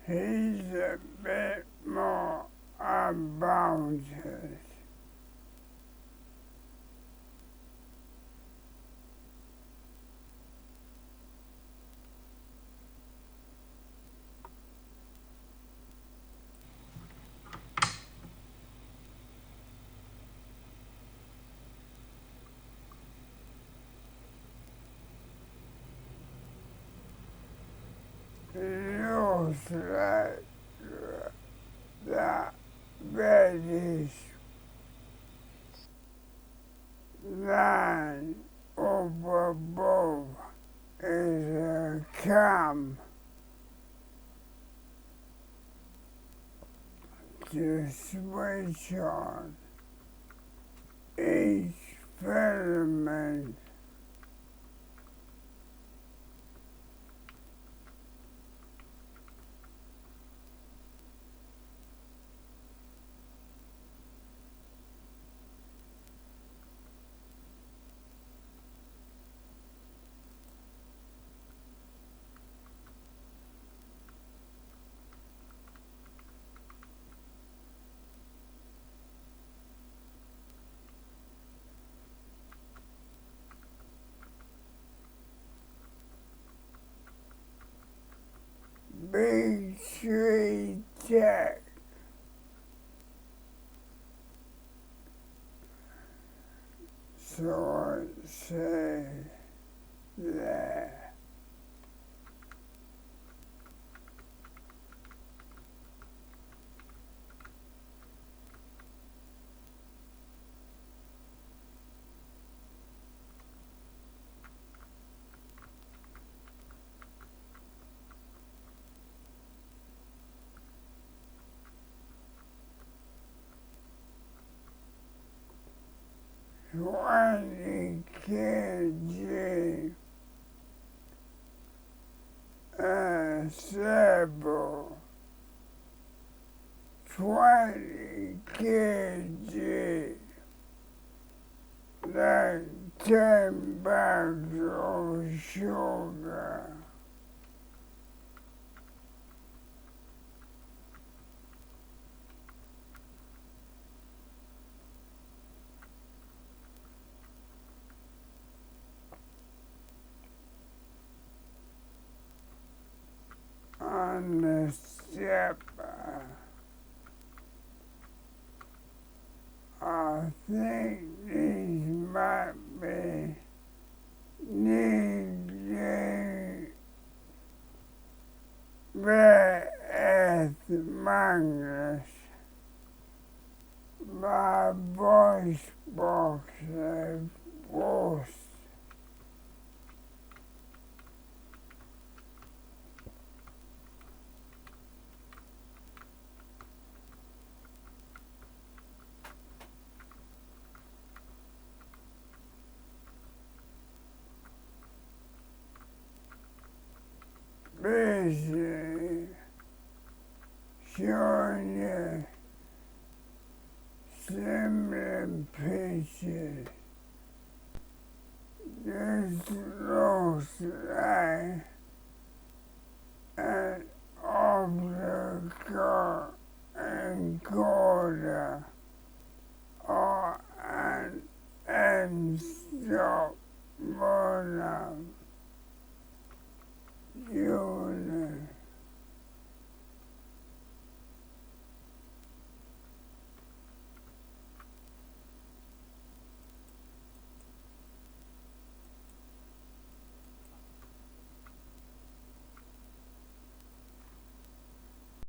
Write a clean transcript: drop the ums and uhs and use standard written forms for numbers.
He's a bit more about it. Looks like that reddish line up above is a cam to switch on each filament. Big Tree Tech. So it says there. Twenty kg sable, 20 kg, like 10 bags of sugar. On the step, I think these might be needing rare earth magnets. My voice box is worse. Busy showing you similar pictures. This looks like